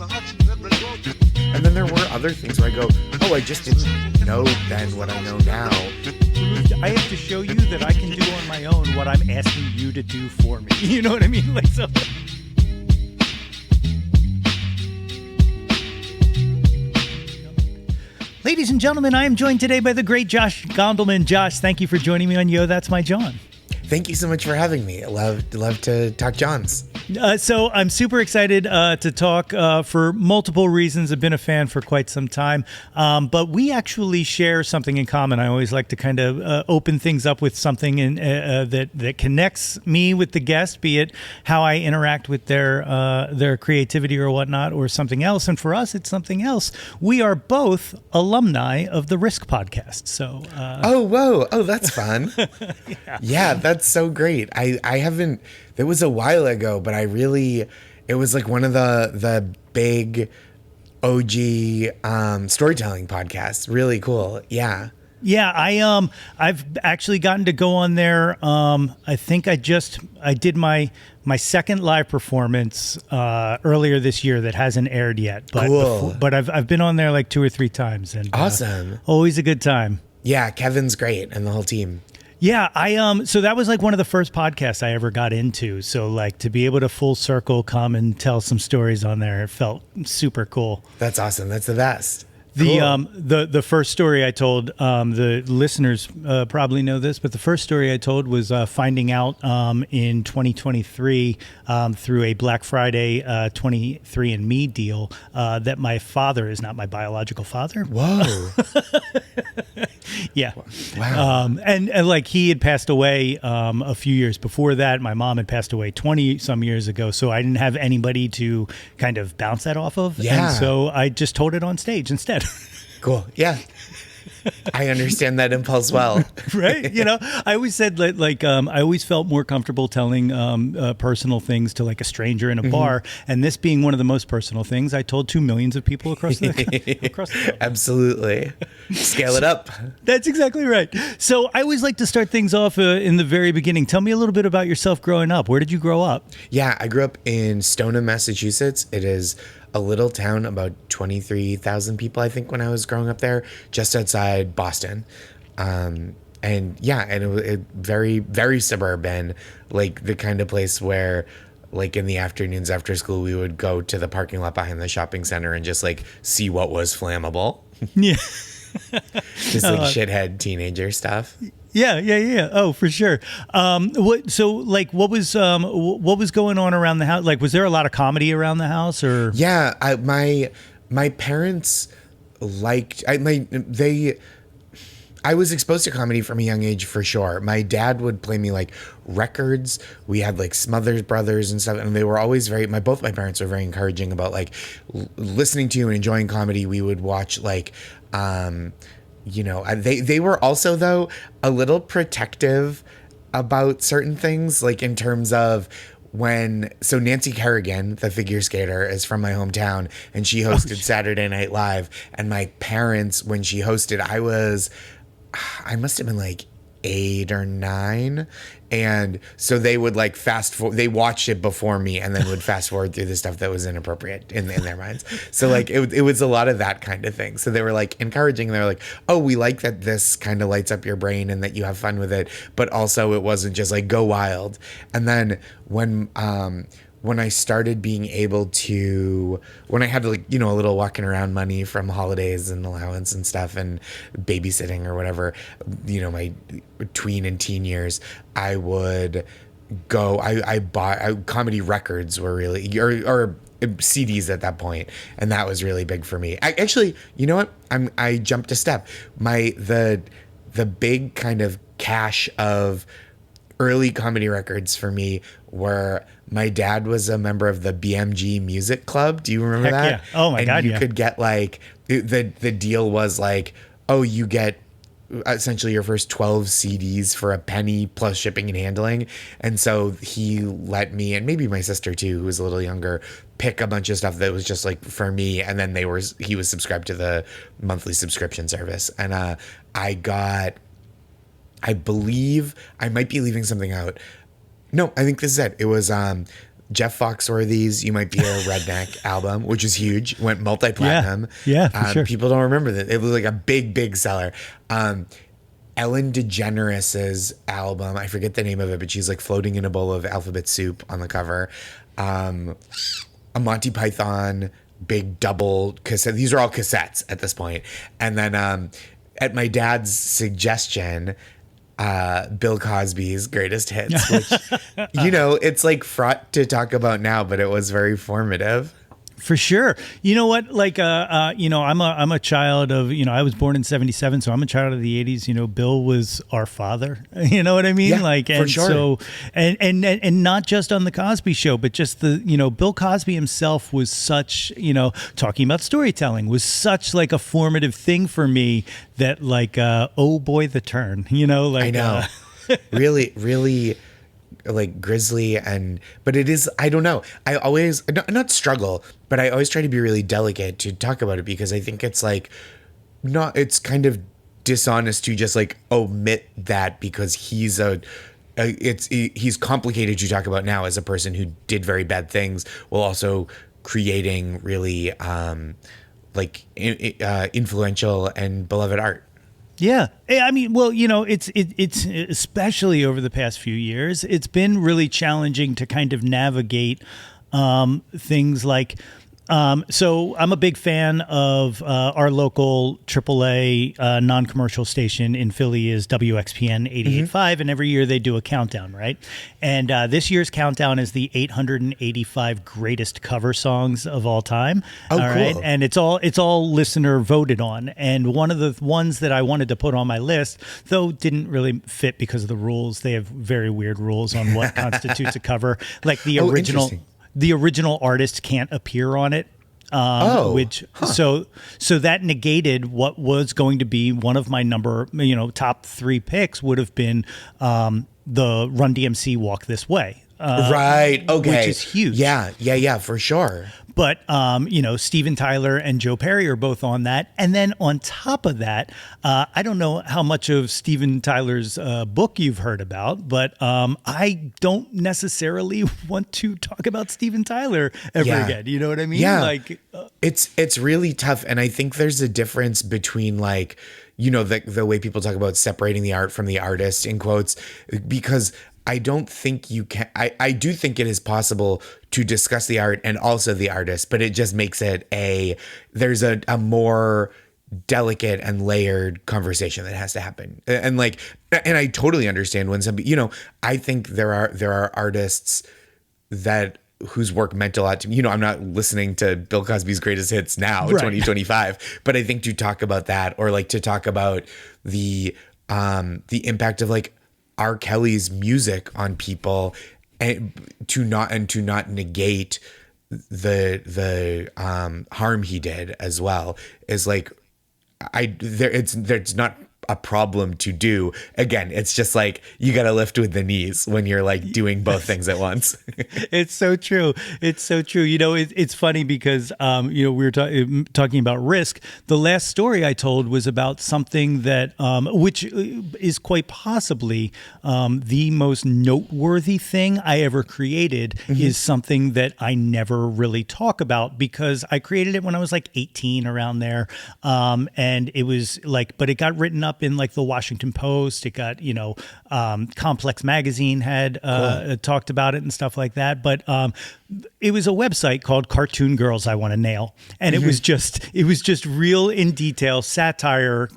And then there were other things where I go, oh, I just didn't know then what I know now. I have to show you that I can do on my own what I'm asking you to do for me. You know what I mean? Like, so. Ladies and gentlemen, I am joined today by the great Josh Gondelman. Josh, thank you for joining me on Yo, That's My Jawn. Thank you so much for having me. I love to talk Johns. So I'm super excited to talk for multiple reasons. I've been a fan for quite some time, but we actually share something in common. I always like to kind of open things up with something that connects me with the guest, be it how I interact with their creativity or whatnot, or something else. And for us, it's something else. We are both alumni of the Risk podcast. So Oh, that's fun. Yeah, that's so great. I haven't. It was a while ago, but it was like one of the big OG storytelling podcasts. Really cool. Yeah. Yeah, I've actually gotten to go on there. I think I did my second live performance earlier this year that hasn't aired yet. But cool. But I've been on there like 2 or 3 times, and awesome. Always a good time. Yeah, Kevin's great and the whole team. Yeah, so that was like one of the first podcasts I ever got into. So like to be able to full circle come and tell some stories on there, it felt super cool. That's awesome. That's the best. The first story I told, the listeners probably know this, but the first story I told was finding out in 2023 through a Black Friday 23andMe deal that my father is not my biological father. Whoa. Yeah. Wow. And like he had passed away a few years before that. My mom had passed away 20 some years ago. So I didn't have anybody to kind of bounce that off of. Yeah. And so I just told it on stage instead. Cool. Yeah. I understand that impulse well. Right. You know, I always said I always felt more comfortable telling personal things to like a stranger in a bar. And this being one of the most personal things, I told 2 million of people across the world. Absolutely. Scale it up. That's exactly right. So I always like to start things off in the very beginning. Tell me a little bit about yourself growing up. Where did you grow up? Yeah, I grew up in Stoneham, Massachusetts. It is a little town, about 23,000 people, I think, when I was growing up there, just outside Boston. And it very, very suburban, like the kind of place where, like in the afternoons after school, we would go to the parking lot behind the shopping center and just like see what was flammable. Yeah. Just like shithead teenager stuff. Yeah. Oh, for sure. What was going on around the house? Like, was there a lot of comedy around the house, or? Yeah, my parents liked I was exposed to comedy from a young age for sure. My dad would play me like records. We had like Smothers Brothers and stuff, and they were always both my parents were very encouraging about like listening to and enjoying comedy. We would watch like they were also though a little protective about certain things, like in terms of so Nancy Kerrigan, the figure skater, is from my hometown, and she hosted Saturday Night Live. And my parents, when she hosted, I must have been like 8 or 9, and so they would like they watched it before me and then would fast forward through the stuff that was inappropriate in their minds. So like it was a lot of that kind of thing. So they were like encouraging. They were like, oh, we like that this kind of lights up your brain and that you have fun with it, but also it wasn't just like go wild. And then when I started being able to, when I had like, a little walking around money from holidays and allowance and stuff and babysitting or whatever, my tween and teen years, I would go, I bought comedy records were really, or CDs at that point. And that was really big for me. Actually, you know what? I jumped a step. The big kind of cache of early comedy records for me were, my dad was a member of the BMG Music Club. Do you remember that? Yeah. Oh my God. You could get like, the deal was like, oh, you get essentially your first 12 CDs for a penny plus shipping and handling. And so he let me, and maybe my sister too, who was a little younger, pick a bunch of stuff that was just like for me. And then he was subscribed to the monthly subscription service. And I believe I might be leaving something out. No, I think this is it. It was Jeff Foxworthy's "You Might Be a Redneck" album, which is huge, went multi-platinum. Yeah, for sure. People don't remember that. It was like a big seller. Ellen DeGeneres's album, I forget the name of it, but she's like floating in a bowl of alphabet soup on the cover. A Monty Python big double cassette. These are all cassettes at this point. And then at my dad's suggestion, Bill Cosby's Greatest Hits, which, it's like fraught to talk about now, but it was very formative. For sure. You know what? Like, I'm a child of, I was born in 1977, so I'm a child of the 1980s. Bill was our father. You know what I mean? Yeah, for sure. So, and not just on the Cosby Show, but just Bill Cosby himself was such, talking about storytelling was such like a formative thing for me that like, oh boy, the turn, like, I know. Really like grisly, but it is, I don't know, I always not struggle, but I always try to be really delicate to talk about it, because I think it's like it's kind of dishonest to just like omit that, because he's he's complicated to talk about now as a person who did very bad things while also creating really influential and beloved art. Yeah. I mean, well, it's especially over the past few years, it's been really challenging to kind of navigate things like, so I'm a big fan of our local AAA non-commercial station in Philly is WXPN 88.5, and every year they do a countdown, right? And this year's countdown is the 885 greatest cover songs of all time. Oh, all cool. Right? And it's all listener voted on. And one of the ones that I wanted to put on my list, though didn't really fit because of the rules, they have very weird rules on what constitutes a cover. Like the original artist can't appear on it. So that negated what was going to be one of my top 3 picks would have been the Run DMC Walk This Way. Right. Okay. Which is huge. Yeah, for sure. But, Steven Tyler and Joe Perry are both on that. And then on top of that, I don't know how much of Steven Tyler's book you've heard about, but I don't necessarily want to talk about Steven Tyler ever again. You know what I mean? Yeah. Like, it's really tough. And I think there's a difference between like, the way people talk about separating the art from the artist, in quotes, because I don't think you can. I do think it is possible to discuss the art and also the artist, but it just makes it there's a more delicate and layered conversation that has to happen. And I totally understand when I think there are artists whose work meant a lot to me. I'm not listening to Bill Cosby's Greatest Hits now, right. 2025, but I think to talk about that, or like to talk about the impact of like R. Kelly's music on people, and to not negate the harm he did as well, is like there's not a problem to do. Again, it's just like you got to lift with the knees when you're like doing both things at once. It's so true. It's so true. It's funny because, we were talking about risk. The last story I told was about something that, which is quite possibly the most noteworthy thing I ever created, is something that I never really talk about, because I created it when I was like 18, around there. And it was like, but it got written up in like the Washington Post. It got, Complex Magazine had talked about it and stuff like that. But it was a website called Cartoon Girls I Want to Nail, and it was just real in detail satire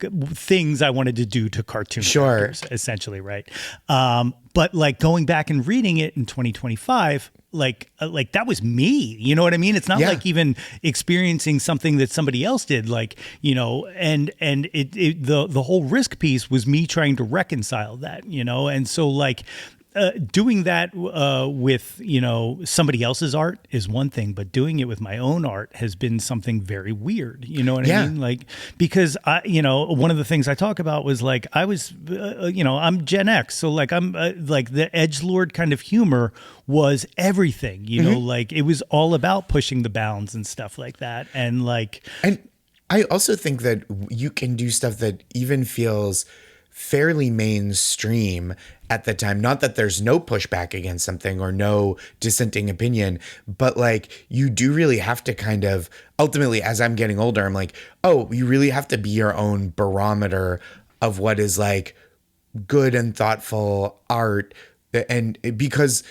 things I wanted to do to cartoon characters, essentially, right? But like going back and reading it in 2025, like that was me, you know what I mean? It's not like even experiencing something that somebody else did, like, and the whole risk piece was me trying to reconcile that, and so like, doing that with, somebody else's art is one thing, but doing it with my own art has been something very weird. You know what I mean? Like, because one of the things I talk about was like, I was, I'm Gen X. So like, I'm like the edgelord kind of humor was everything, like it was all about pushing the bounds and stuff like that. And like, and I also think that you can do stuff that even feels fairly mainstream at the time. Not that there's no pushback against something or no dissenting opinion, but like you do really have to kind of ultimately, as I'm getting older, I'm like, oh, you really have to be your own barometer of what is like good and thoughtful art. And because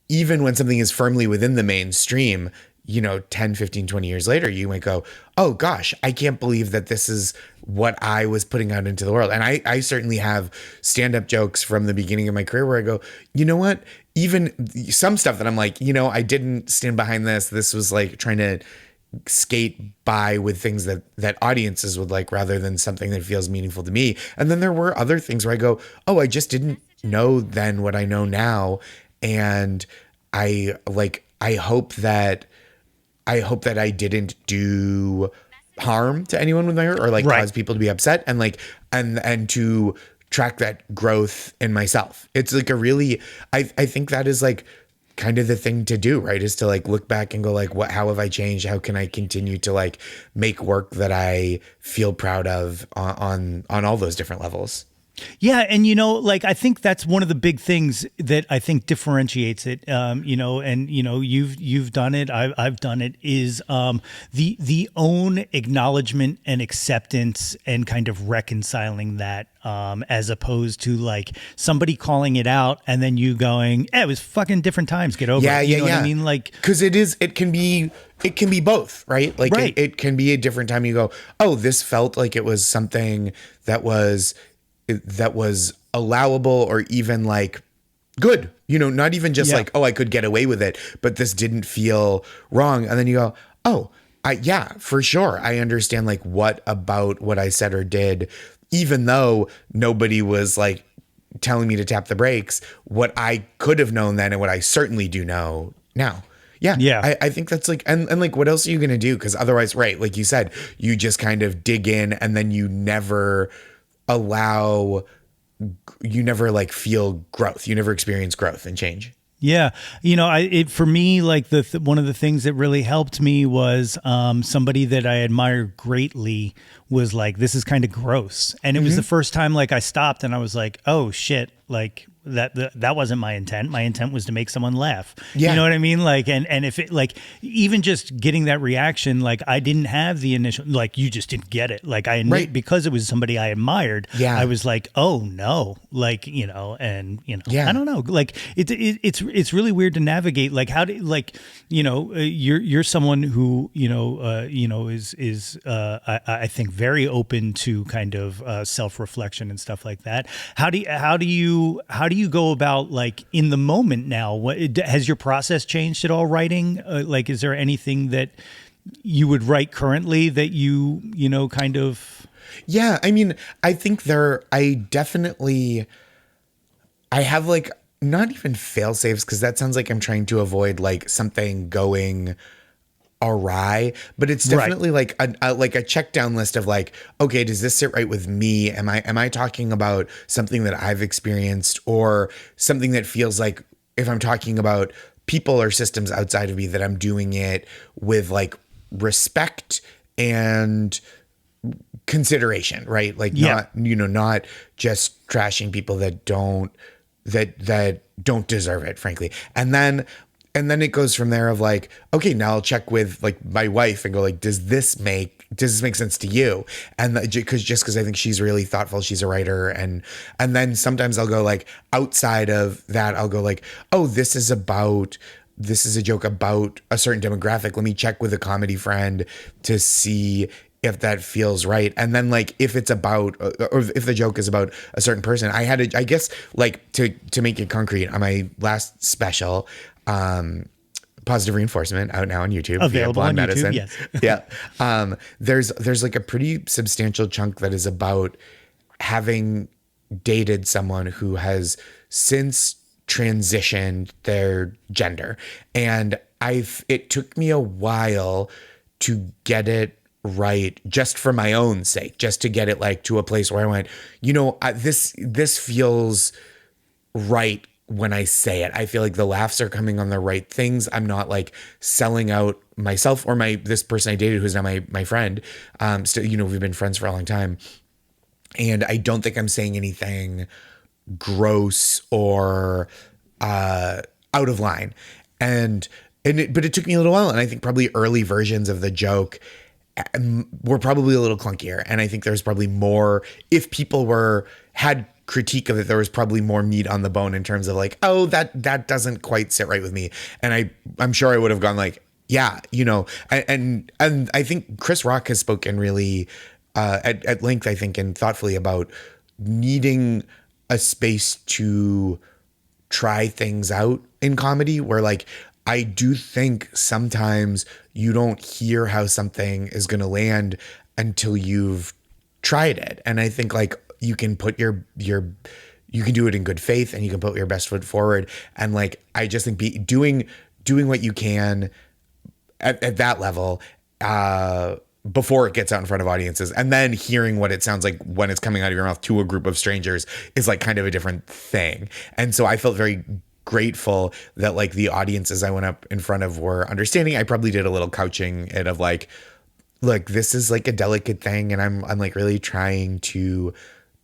even when something is firmly within the mainstream, 10, 15, 20 years later, you might go, oh gosh, I can't believe that this is what I was putting out into the world. And I certainly have stand-up jokes from the beginning of my career where I go, you know what? Even some stuff that I'm like, I didn't stand behind this. This was like trying to skate by with things that audiences would like rather than something that feels meaningful to me. And then there were other things where I go, oh, I just didn't know then what I know now. And I hope that I didn't do harm to anyone with my art or like Right. cause people to be upset and like and to track that growth in myself. It's like a really I think that is like kind of the thing to do, right? Is to like look back and go like how have I changed? How can I continue to like make work that I feel proud of on all those different levels? Yeah, and like I think that's one of the big things that I think differentiates it. And you've done it, I've done it. Is the own acknowledgement and acceptance and kind of reconciling that, as opposed to like somebody calling it out and then you going, it was fucking different times. Get over it. You know what I mean? Like, because it can be both, right? Like right. It can be a different time. You go, oh, this felt like it was something that was allowable or even like good, not even just like, oh, I could get away with it, but this didn't feel wrong. And then you go, oh, yeah, for sure. I understand like what about what I said or did, even though nobody was like telling me to tap the brakes, what I could have known then and what I certainly do know now. Yeah. Yeah. I think that's like, and like, what else are you going to do? Because otherwise, right, like you said, you just kind of dig in and then you never like feel growth. You never experience growth and change. Yeah. For me, like one of the things that really helped me was somebody that I admire greatly was like, this is kind of gross. And it was the first time like I stopped and I was like, oh shit, like that wasn't my intent. My intent was to make someone laugh. Yeah. You know what I mean? Like, and if it like, even just getting that reaction, like I didn't have the initial, like you just didn't get it. Like Right. because it was somebody I admired. Yeah. I was like, oh no, like, and Yeah. I don't know. Like it's really weird to navigate. Like how do, like, you're someone who, is I think very open to kind of self-reflection and stuff like that. How do you go about like in the moment now? What has your process changed at all writing? Like, is there anything that you would write currently that you kind of? Yeah. I mean, I think I have like not even fail safes, because that sounds like I'm trying to avoid like something going awry, but it's definitely like a check down list of like, okay, does this sit right with me? Am I talking about something that I've experienced or something that feels like, if I'm talking about people or systems outside of me, that I'm doing it with like respect and consideration, right? Like not just trashing people that don't deserve it, frankly. And then it goes from there of like, okay, now I'll check with like my wife and go like, does this make sense to you? And because I think she's really thoughtful, she's a writer, and then sometimes I'll go like outside of that, I'll go like, oh, this is a joke about a certain demographic. Let me check with a comedy friend to see if that feels right. And then like if it's about, or if the joke is about a certain person, I guess like to make it concrete, on my last special, Positive Reinforcement, out now on YouTube, Available Blonde on Medicine. YouTube, yes. Yeah. There's like a pretty substantial chunk that is about having dated someone who has since transitioned their gender. And it took me a while to get it right, just for my own sake, just to get it like to a place where I went, this feels right when I say it. I feel like the laughs are coming on the right things. I'm not like selling out myself or this person I dated, who's now my friend. Still, we've been friends for a long time. and I don't think I'm saying anything gross or out of line. But it took me a little while, and I think probably early versions of the joke were probably a little clunkier. And I think there's probably more, if people had critique of it, there was probably more meat on the bone in terms of like, oh, that doesn't quite sit right with me. And I'm sure I would have gone like, yeah, and I think Chris Rock has spoken really at length, I think, and thoughtfully about needing a space to try things out in comedy, where like I do think sometimes you don't hear how something is going to land until you've tried it. And I think like you can put you can do it in good faith, and you can put your best foot forward. And like, I just think doing what you can at that level, before it gets out in front of audiences, and then hearing what it sounds like when it's coming out of your mouth to a group of strangers is like kind of a different thing. And so I felt very grateful that like the audiences I went up in front of were understanding. I probably did a little couching it of like, look, this is like a delicate thing, and I'm like really trying to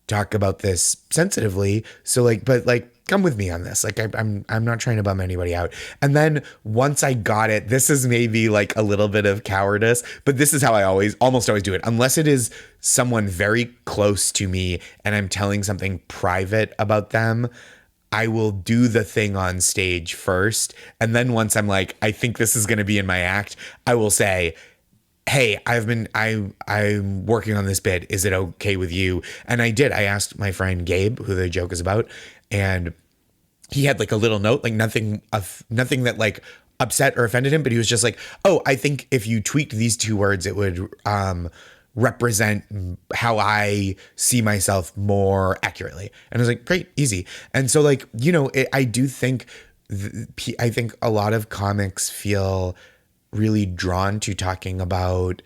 talk about this sensitively. So like, but like, come with me on this. Like I'm not trying to bum anybody out. And then once I got it, this is maybe like a little bit of cowardice, but this is how I almost always do it. Unless it is someone very close to me and I'm telling something private about them, I will do the thing on stage first. And then once I'm like, I think this is going to be in my act, I will say, hey, I'm working on this bit. Is it okay with you? And I did. I asked my friend Gabe, who the joke is about, and he had like a little note, like nothing that like upset or offended him, but he was just like, oh, I think if you tweaked these two words, it would represent how I see myself more accurately. And I was like, great, easy. And so like, I do think, I think a lot of comics feel really drawn to talking about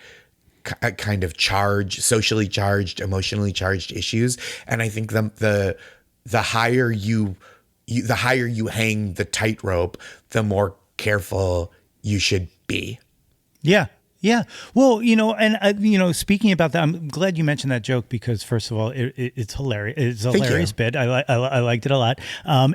kind of socially charged, emotionally charged issues. And I think the higher you hang the tightrope, the more careful you should be. Yeah. Yeah. Well, and, speaking about that, I'm glad you mentioned that joke because, first of all, it's hilarious. It's a hilarious bit. I liked it a lot.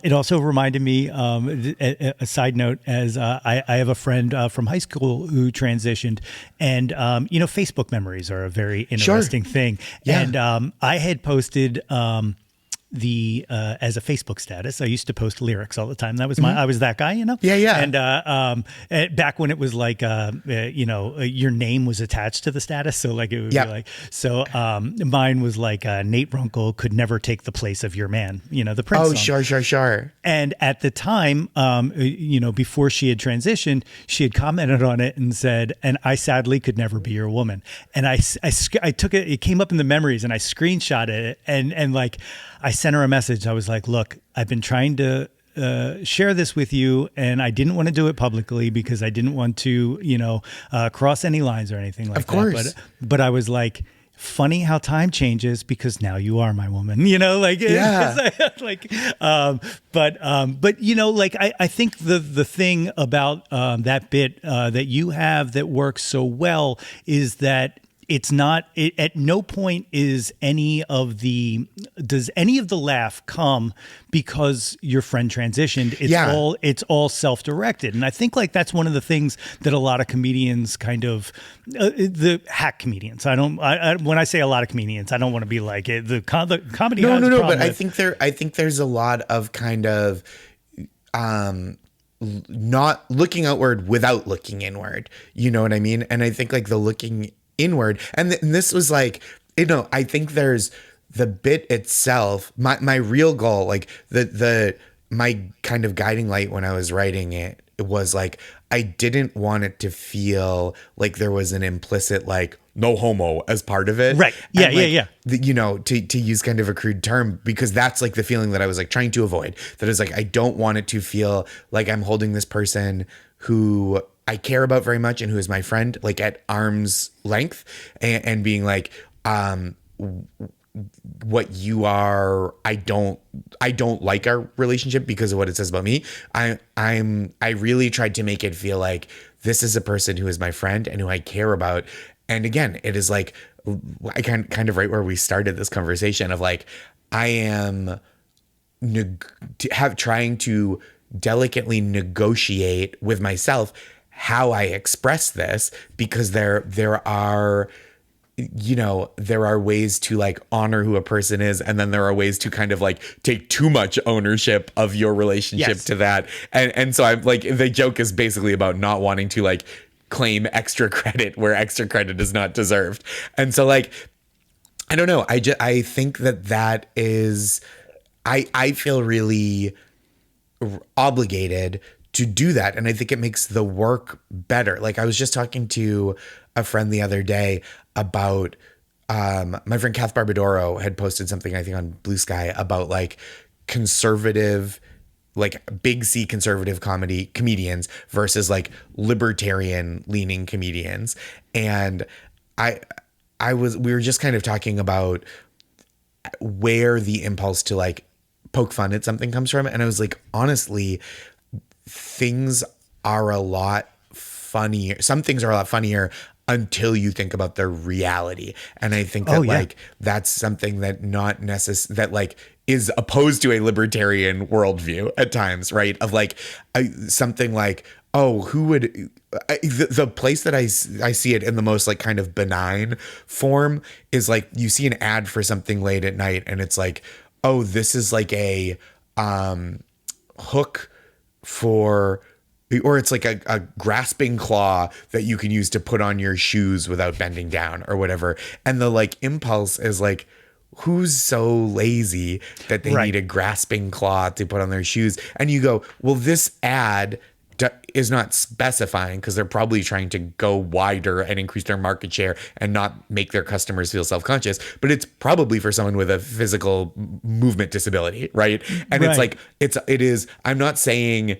It also reminded me, a side note, as I have a friend from high school who transitioned, and, Facebook memories are a very interesting thing. Yeah. And I had posted as a Facebook status, I used to post lyrics all the time. That was I was that guy, Yeah. And back when it was like, your name was attached to the status. So like it would be like, so mine was like, Nate Runkle could never take the place of your man, the Prince song. Sure. And at the time, before she had transitioned, she had commented on it and said, and I sadly could never be your woman. And I took it, it came up in the memories, and I screenshotted it and like, I sent her a message. I was like, look, I've been trying to share this with you, and I didn't want to do it publicly because I didn't want to, cross any lines or anything like that. Of course. But I was like, funny how time changes because now you are my woman, yeah. I think the thing about that bit that you have that works so well is that it's not, at no point does any of the laugh come because your friend transitioned. It's all self-directed. And I think like that's one of the things that a lot of comedians kind of, the hack comedians, when I say a lot of comedians, I don't want to be like the comedy. No, but I think there's a lot of kind of, not looking outward without looking inward. You know what I mean? And I think like the looking inward, and this was like, I think there's the bit itself, my real goal, like my kind of guiding light when I was writing it was like, I didn't want it to feel like there was an implicit like no homo as part of it. Right. Yeah. Yeah. To use kind of a crude term, because that's like the feeling that I was like trying to avoid. That is like, I don't want it to feel like I'm holding this person who I care about very much and who is my friend, like at arm's length, and being like, what you are, I don't like our relationship because of what it says about me. I really tried to make it feel like this is a person who is my friend and who I care about. And again, it is like I kind of right where we started this conversation of like, I am trying to delicately negotiate with myself how I express this, because there are, you know, there are ways to like honor who a person is, and then there are ways to kind of like take too much ownership of your relationship Yes. to that. And so I'm like, the joke is basically about not wanting to like claim extra credit where extra credit is not deserved. And so like, I don't know. I think that is, I feel really obligated to do that. And I think it makes the work better. Like I was just talking to a friend the other day about, my friend Kath Barbadoro had posted something, I think on Blue Sky, about like conservative, like big C conservative comedians versus like libertarian leaning comedians. And I, we were just kind of talking about where the impulse to like poke fun at something comes from. And I was like, honestly, things are a lot funnier. Some things are a lot funnier until you think about their reality. And I think that like, that's something that not necessarily, that like is opposed to a libertarian worldview at times, right? Of like something like, oh, who would, the place that I see it in the most like kind of benign form is like, you see an ad for something late at night and it's like, oh, this is like a hook for, or it's like a grasping claw that you can use to put on your shoes without bending down or whatever. And the like impulse is like, who's so lazy that they need a grasping claw to put on their shoes? And you go, well, this ad is not specifying, because they're probably trying to go wider and increase their market share and not make their customers feel self-conscious, but it's probably for someone with a physical movement disability, right? And it's like, it is, I'm not saying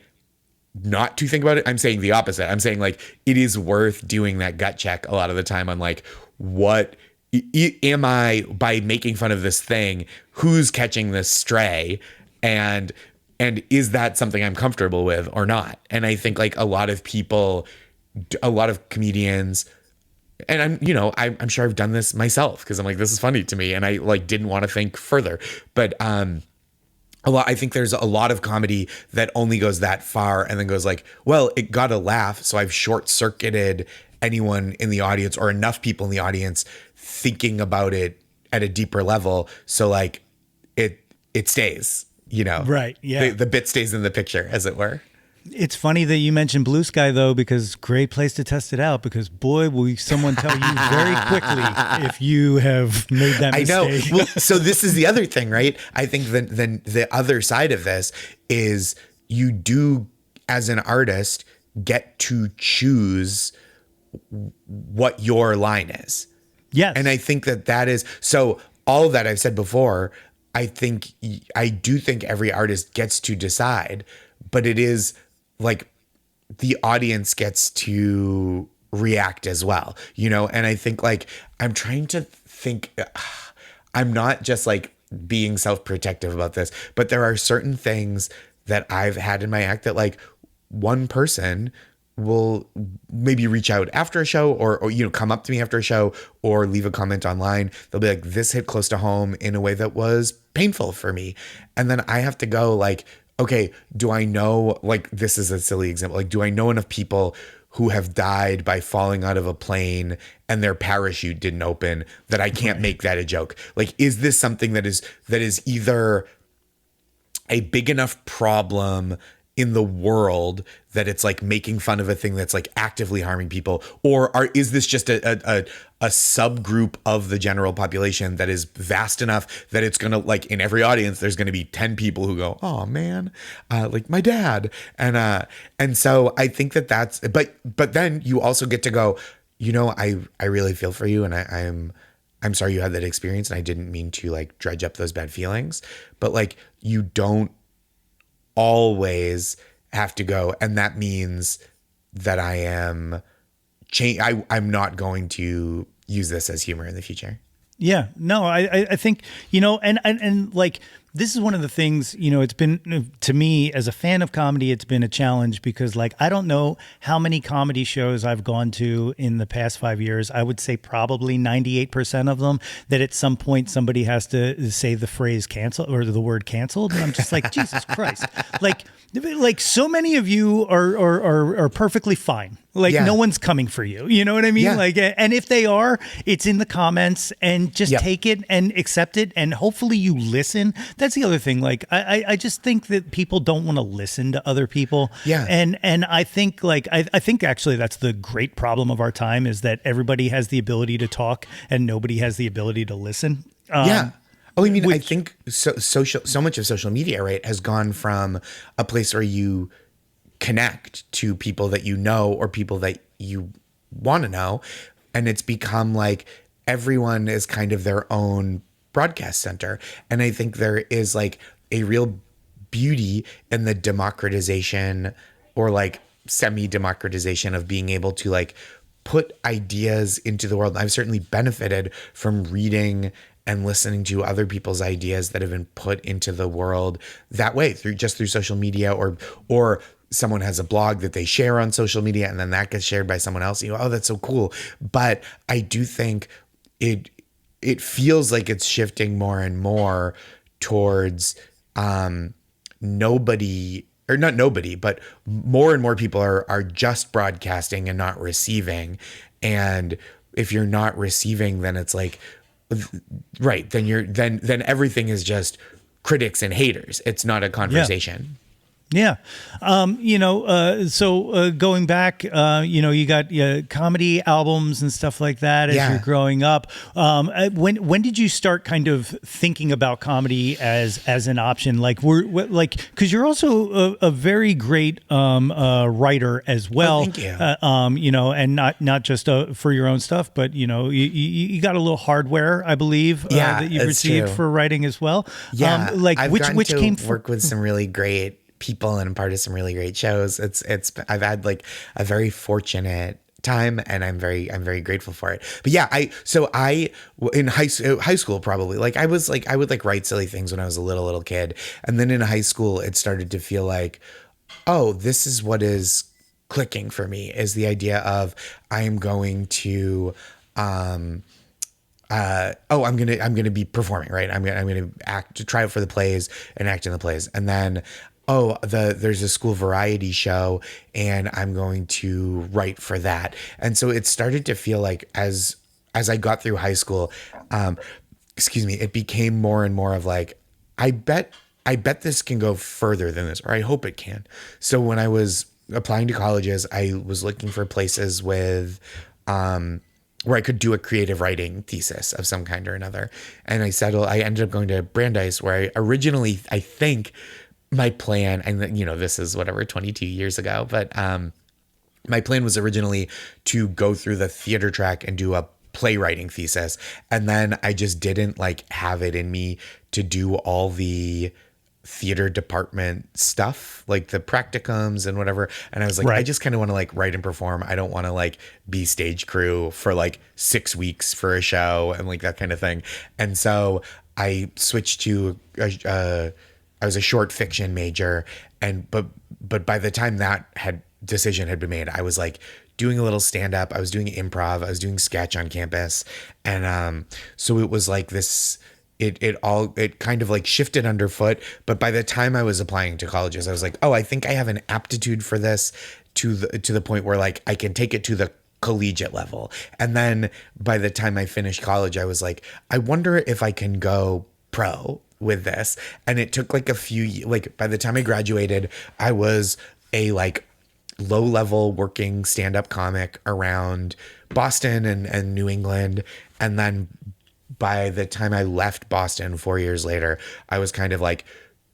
not to think about it. I'm saying the opposite. I'm saying like, it is worth doing that gut check a lot of the time on like, what am I, by making fun of this thing, who's catching this stray, and is that something I'm comfortable with or not? And I think like a lot of people, a lot of comedians, and I'm sure I've done this myself, because I'm like, this is funny to me, and I like didn't want to think further. But I think there's a lot of comedy that only goes that far and then goes like, well, it got a laugh, so I've short circuited anyone in the audience, or enough people in the audience thinking about it at a deeper level. So like it stays, Right. Yeah. The bit stays in the picture, as it were. It's funny that you mentioned Blue Sky, though, because great place to test it out, because boy, will someone tell you very quickly if you have made that mistake. I know. Well, so this is the other thing, right? I think the other side of this is, you do, as an artist, get to choose what your line is. Yes. And I think that is, so all of that I've said before, I do think every artist gets to decide, but it is like the audience gets to react as well, and I think like, I'm trying to think, I'm not just like being self-protective about this, but there are certain things that I've had in my act that like one person will maybe reach out after a show, or come up to me after a show, or leave a comment online. They'll be like, this hit close to home in a way that was painful for me. And then I have to go like, okay, do I know, like, this is a silly example, like, do I know enough people who have died by falling out of a plane and their parachute didn't open that I can't make that a joke? Like, is this something that is either a big enough problem in the world that it's like making fun of a thing that's like actively harming people, or is this just a subgroup of the general population that is vast enough that it's gonna, like, in every audience there's gonna be 10 people who go, oh man, like my dad, and so I think that's, but then you also get to go, I really feel for you, and I'm sorry you had that experience, and I didn't mean to like dredge up those bad feelings, but like, you don't always have to go, and that means that I'm not going to use this as humor in the future. Yeah, no, I think, and like, this is one of the things, it's been, to me as a fan of comedy, it's been a challenge because like, I don't know how many comedy shows I've gone to in the past 5 years. I would say probably 98% of them that at some point somebody has to say the phrase cancel or the word canceled. And I'm just like, Jesus Christ. Like so many of you are perfectly fine. Like Yeah. no one's coming for you. You know what I mean? Yeah. Like, and if they are, it's in the comments and just Yep. take it and accept it. And hopefully you listen. That's the other thing. Like, I just think that people don't want to listen to other people. Yeah. And I think like, I think actually that's the great problem of our time is that everybody has the ability to talk and nobody has the ability to listen. Yeah. Oh, I mean, I think so much of social media, right, has gone from a place where you connect to people that you know or people that you want to know, and it's become like everyone is kind of their own broadcast center. And I think there is like a real beauty in the democratization or like semi-democratization of being able to like put ideas into the world. I've certainly benefited from reading and listening to other people's ideas that have been put into the world that way through social media or someone has a blog that they share on social media and then that gets shared by someone else. You know, oh, that's so cool. But I do think it feels like it's shifting more and more towards nobody, or not nobody, but more and more people are just broadcasting and not receiving. And if you're not receiving, then it's like, right, then everything is just critics and haters. It's not a conversation. Yeah. So going back, you got comedy albums and stuff like that as you're growing up. When did you start kind of thinking about comedy as an option? Like because you're also a very great writer as well. Oh, thank you. And not just for your own stuff, but you got a little hardware, I believe, that you've received for writing as well. Yeah. I've which gotten to came work with some really great people and I'm part of some really great shows. I've had like a very fortunate time and I'm very grateful for it. But yeah, I in high school probably like I would like write silly things when I was a little kid, and then in high school it started to feel like, oh, this is what is clicking for me, is the idea of I am going to I'm gonna be performing, right? I'm gonna act, try out for the plays and act in the plays, and then there's a school variety show and I'm going to write for that. And so it started to feel like as I got through high school, it became more and more of like, I bet this can go further than this, or I hope it can. So when I was applying to colleges, I was looking for places with, where I could do a creative writing thesis of some kind or another. And I ended up going to Brandeis, where I originally, I think, my plan, and this is whatever 22 years ago, but my plan was originally to go through the theater track and do a playwriting thesis, and then I just didn't like have it in me to do all the theater department stuff, like the practicums and whatever. And I was like, I just kind of want to like write and perform. I don't want to like be stage crew for like 6 weeks for a show and like that kind of thing. And so I switched to I was a short fiction major, but by the time that decision had been made, I was like doing a little stand up. I was doing improv. I was doing sketch on campus, and so it was like this. It kind of like shifted underfoot. But by the time I was applying to colleges, I was like, oh, I think I have an aptitude for this to the point where like I can take it to the collegiate level. And then by the time I finished college, I was like, I wonder if I can go pro with this. And it took like by the time I graduated, I was a like low level working stand-up comic around Boston and New England. And then by the time I left Boston 4 years later, I was kind of like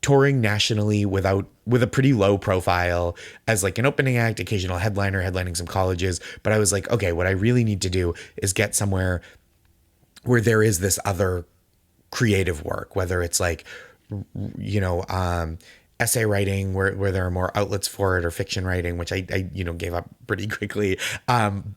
touring nationally with a pretty low profile as like an opening act, occasional headliner, headlining some colleges. But I was like, okay, what I really need to do is get somewhere where there is this other creative work, whether it's like, essay writing where there are more outlets for it, or fiction writing, which I gave up pretty quickly.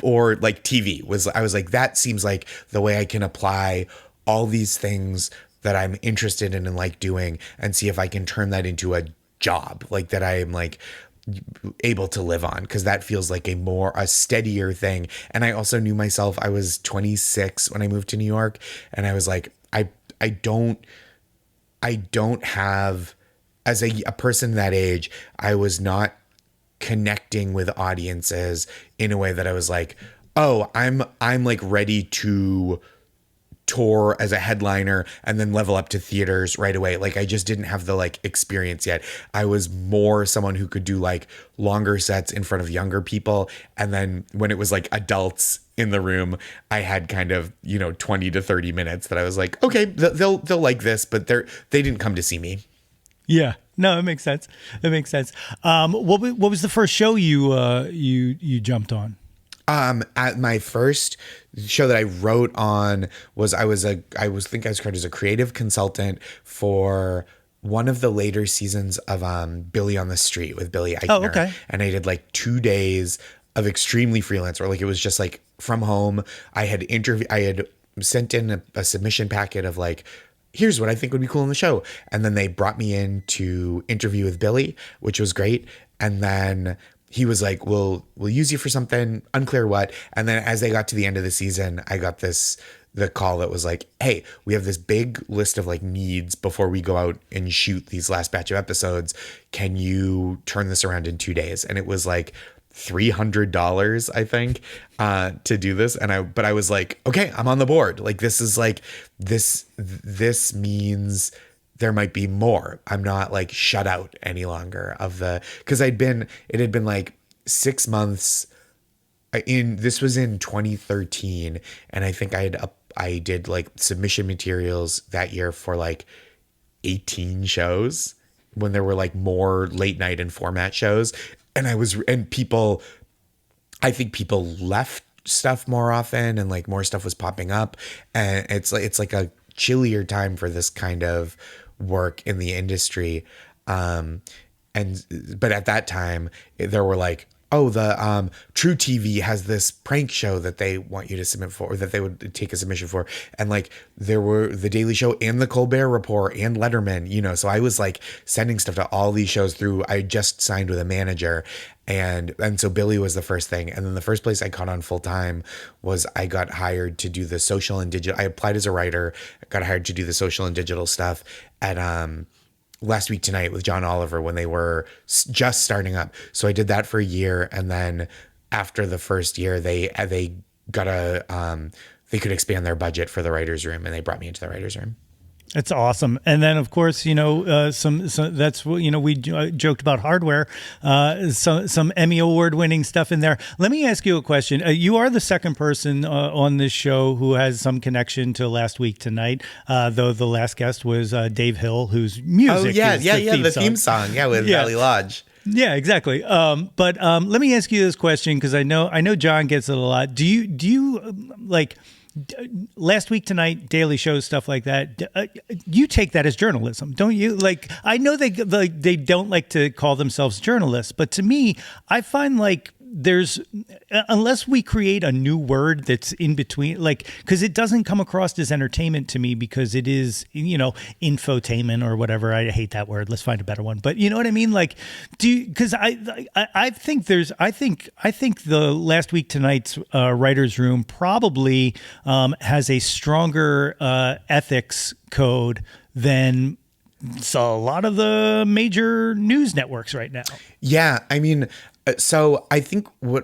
Or like TV I was like, that seems like the way I can apply all these things that I'm interested in and like doing, and see if I can turn that into a job, like that I am like able to live on, because that feels like a steadier thing. And I also knew myself, I was 26 when I moved to New York, and I was like, I don't have, as a person that age, I was not connecting with audiences in a way that I was like, oh, I'm like ready to tour as a headliner and then level up to theaters right away. Like I just didn't have the like experience yet. I was more someone who could do like longer sets in front of younger people. And then when it was like adults in the room, I had kind of, 20 to 30 minutes that I was like, okay, they'll like this, but they didn't come to see me. Yeah. No, it makes sense. It makes sense. What was the first show you jumped on? At my first show that I wrote on was I was credited as a creative consultant for one of the later seasons of Billy on the Street with Billy Eichner. Oh, okay. And I did like 2 days of extremely freelance, or like it was just like from home. I had sent in a submission packet of like, here's what I think would be cool in the show. And then they brought me in to interview with Billy, which was great. And then he was like, we'll use you for something, unclear what. And then as they got to the end of the season, I got the call that was like, hey, we have this big list of like needs before we go out and shoot these last batch of episodes. Can you turn this around in 2 days? And it was like $300, I think, to do this. But I was like, okay, I'm on the board. Like, this is like, this means there might be more. I'm not like shut out any longer because it had been like 6 months this was in 2013. And I think I did like submission materials that year for like 18 shows when there were like more late night and format shows. And I think people left stuff more often and like more stuff was popping up. And it's like a chillier time for this kind of work in the industry. But at that time there were like, oh, the True TV has this prank show that they want you to submit for, or that they would take a submission for. And like there were The Daily Show and The Colbert Report and Letterman, so I was like sending stuff to all these shows through, I just signed with a manager. And so Billy was the first thing. And then the first place I caught on full time was I got hired to do the social and digital. I applied as a writer, got hired to do the social and digital stuff at Last Week Tonight with John Oliver when they were just starting up. So I did that for a year. And then after the first year, they got they could expand their budget for the writer's room, and they brought me into the writer's room. It's awesome. And then, of course, some that's what, we joked about hardware, some Emmy award winning stuff in there. Let me ask you a question. You are the second person on this show who has some connection to Last Week Tonight, though the last guest was Dave Hill, whose music the theme song with Valley Lodge. Yeah, exactly. But let me ask you this question, because I know John gets it a lot. Do you like Last Week Tonight, Daily Show, stuff like that? You take that as journalism, don't you? Like, I know they don't like to call themselves journalists, but to me, I find like there's, unless we create a new word that's in between, like, because it doesn't come across as entertainment to me, because it is, infotainment or whatever. I hate that word. Let's find a better one. But you know what I mean? Like, because I think the Last Week Tonight's writer's room probably has a stronger ethics code than a lot of the major news networks right now. Yeah, I mean, so I think the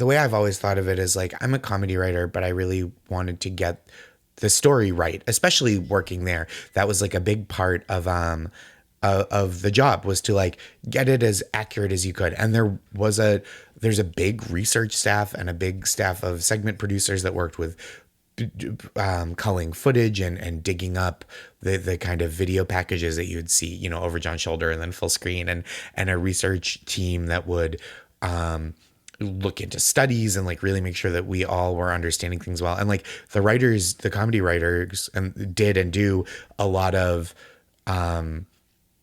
way I've always thought of it is like, I'm a comedy writer, but I really wanted to get the story right, especially working there. That was like a big part of the job, was to like get it as accurate as you could. And there's a big research staff and a big staff of segment producers that worked with culling footage and digging up the kind of video packages that you would see, over John's shoulder and then full screen, and a research team that would look into studies and like really make sure that we all were understanding things well. And like the comedy writers did and do a lot of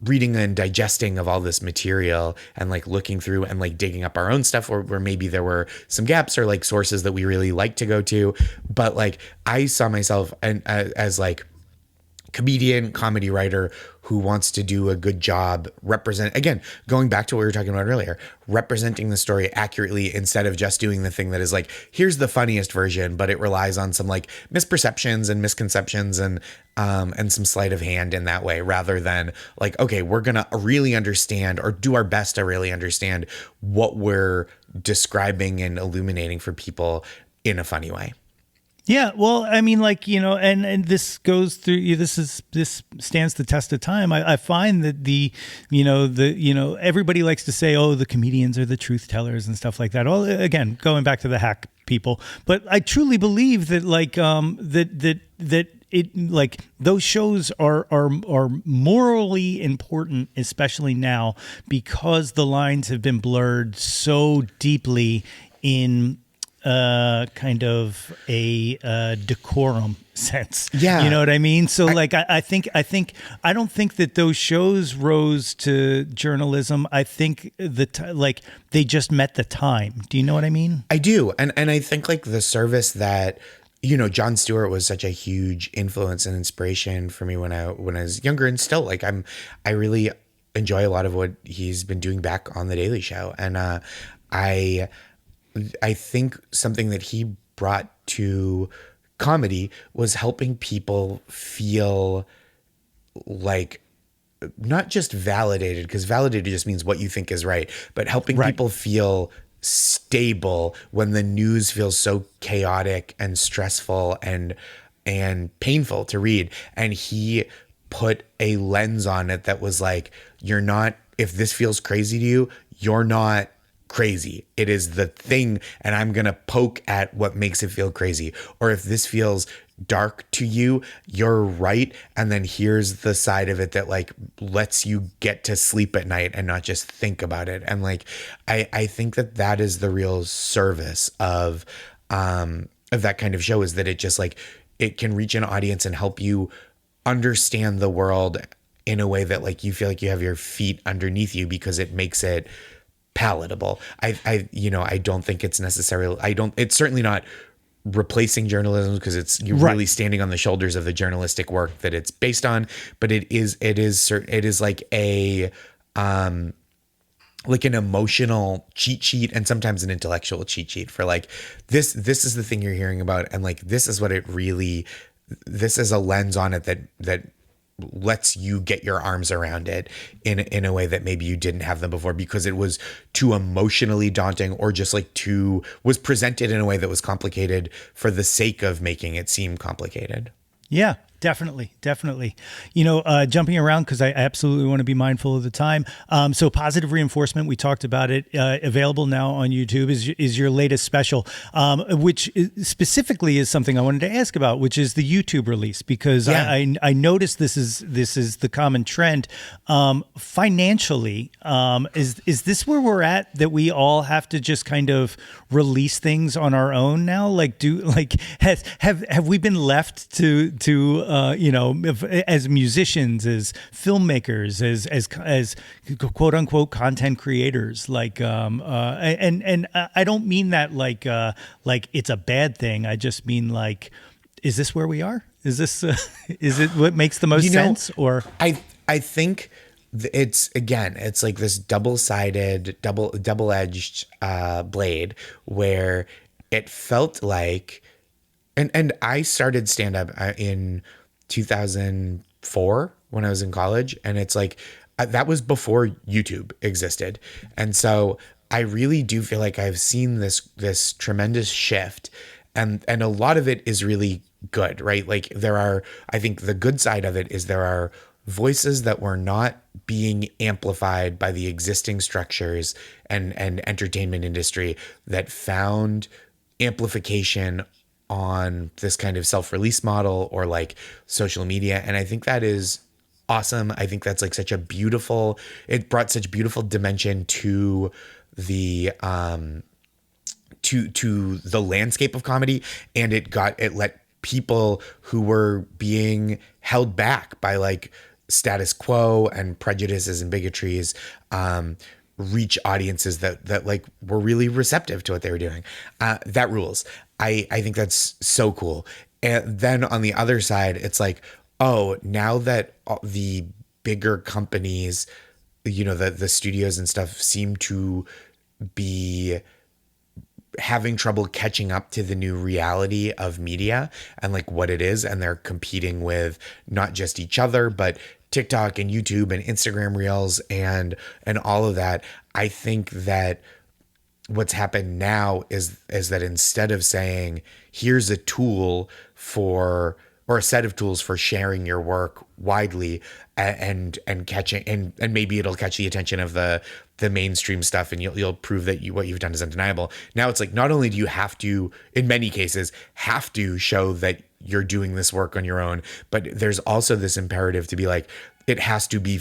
reading and digesting of all this material, and like looking through and like digging up our own stuff where maybe there were some gaps or like sources that we really like to go to. But like I saw myself as like comedian, comedy writer who wants to do a good job again, going back to what we were talking about earlier, representing the story accurately instead of just doing the thing that is like, here's the funniest version, but it relies on some like misperceptions and misconceptions and some sleight of hand in that way, rather than like, okay, we're going to really understand or do our best to really understand what we're describing and illuminating for people in a funny way. Yeah, well, I mean, like, and this goes through. This stands the test of time. I find that everybody likes to say, oh, the comedians are the truth tellers and stuff like that. Well, again, going back to the hack people, but I truly believe that that it like those shows are morally important, especially now, because the lines have been blurred so deeply in kind of a decorum sense. Yeah. You know what I mean? So I don't think that those shows rose to journalism. I think they just met the time. Do you know what I mean? I do. And I think like the service that, Jon Stewart was such a huge influence and inspiration for me when I was younger, and still like I really enjoy a lot of what he's been doing back on The Daily Show. And I think something that he brought to comedy was helping people feel like not just validated, because validated just means what you think is right, but helping people feel stable when the news feels so chaotic and stressful and painful to read. And he put a lens on it that was like, if this feels crazy to you, you're not crazy. It is the thing, and I'm going to poke at what makes it feel crazy. Or if this feels dark to you, you're right. And then here's the side of it that like lets you get to sleep at night and not just think about it. And like, I think that is the real service of that kind of show, is that it just like, it can reach an audience and help you understand the world in a way that like you feel like you have your feet underneath you, because it makes it palatable. I don't think it's necessarily, it's certainly not replacing journalism, because it's really standing on the shoulders of the journalistic work that it's based on. But it is like like an emotional cheat sheet, and sometimes an intellectual cheat sheet for like, this is the thing you're hearing about. And like, this is a lens on it that lets you get your arms around it in a way that maybe you didn't have them before, because it was too emotionally daunting, or just like was presented in a way that was complicated for the sake of making it seem complicated. Yeah, definitely. Jumping around, because I absolutely want to be mindful of the time. So positive reinforcement, we talked about it, available now on YouTube, is your latest special, which specifically is something I wanted to ask about, which is the YouTube release, because I noticed this is the common trend. Financially, is this where we're at, that we all have to just kind of release things on our own now? Like, have we been left to as musicians, as filmmakers, as quote unquote content creators, like, and I don't mean that like it's a bad thing. I just mean like, is this where we are? Is this, is it what makes the most sense? Or I think it's like this double-sided, double-edged blade, where it felt like, and I started stand-up in 2004 when I was in college, and it's like that was before YouTube existed. And so I really do feel like I've seen this tremendous shift, and a lot of it is really good, right? Like I think the good side of it is there are voices that were not being amplified by the existing structures and entertainment industry that found amplification on this kind of self-release model or like social media. And I think that is awesome. I think that's like it brought such beautiful dimension to the to the landscape of comedy, and it let people who were being held back by like status quo and prejudices and bigotries reach audiences that like were really receptive to what they were doing. That rules. I think that's so cool. And then on the other side, it's like, oh, now that the bigger companies, the studios and stuff seem to be having trouble catching up to the new reality of media and like what it is, and they're competing with not just each other but TikTok and YouTube and Instagram Reels and all of that. I think that what's happened now is that instead of saying here's a tool for, or a set of tools for sharing your work widely and catching, and maybe it'll catch the attention of the mainstream stuff, and you'll prove that what you've done is undeniable. Now it's like, not only do you have to, in many cases, have to show that you're doing this work on your own, but there's also this imperative to be like, it has to be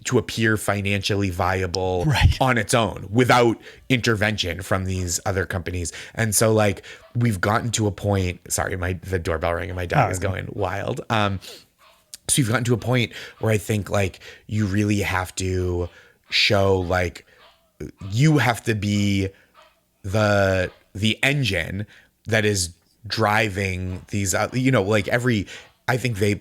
to appear financially viable Right. on its own without intervention from these other companies. And so like we've gotten to a point, sorry, the doorbell rang and my dog is going wild. So we've gotten to a point where I think like you really have to show, like, you have to be the engine that is driving these, like I think they,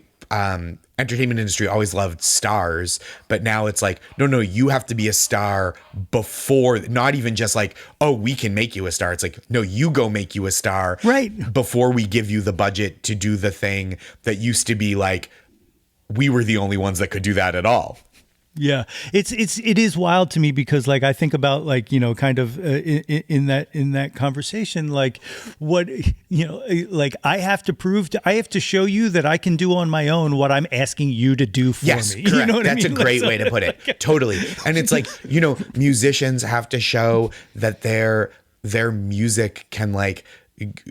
entertainment industry always loved stars, but now it's like, no, you have to be a star before, not even just like, oh, we can make you a star. It's like, no, you go make you a star, right, before we give you the budget to do the thing that used to be like, we were the only ones that could do that at all. Yeah, it is wild to me because like I think about like, kind of in that conversation, like what, like I have to show you that I can do on my own what I'm asking you to do for yes, me. Correct. You know what That's I mean? a great way to put it. Totally. And it's like, musicians have to show that their music can like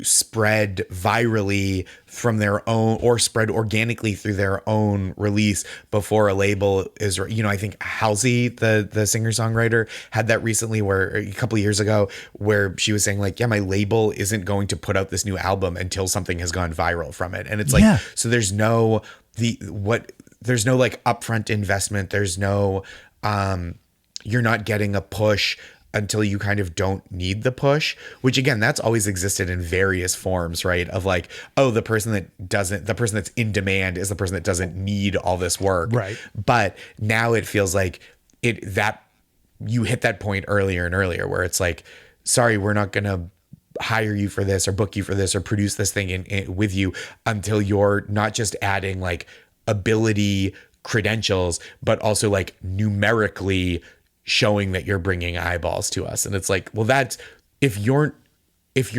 spread virally from their own, or spread organically through their own release before a label is, I think Halsey, the singer-songwriter, had that recently, where a couple of years ago, where she was saying like, yeah, my label isn't going to put out this new album until something has gone viral from it. And it's like, so there's no like upfront investment. There's no, you're not getting a push until you kind of don't need the push, which again, that's always existed in various forms, right? Of like, oh, the person that's in demand is the person that doesn't need all this work. Right. But now it feels like that you hit that point earlier and earlier where it's like, sorry, we're not going to hire you for this or book you for this or produce this thing with you until you're not just adding like ability credentials, but also like numerically showing that you're bringing eyeballs to us. And it's like, well, that's, if you're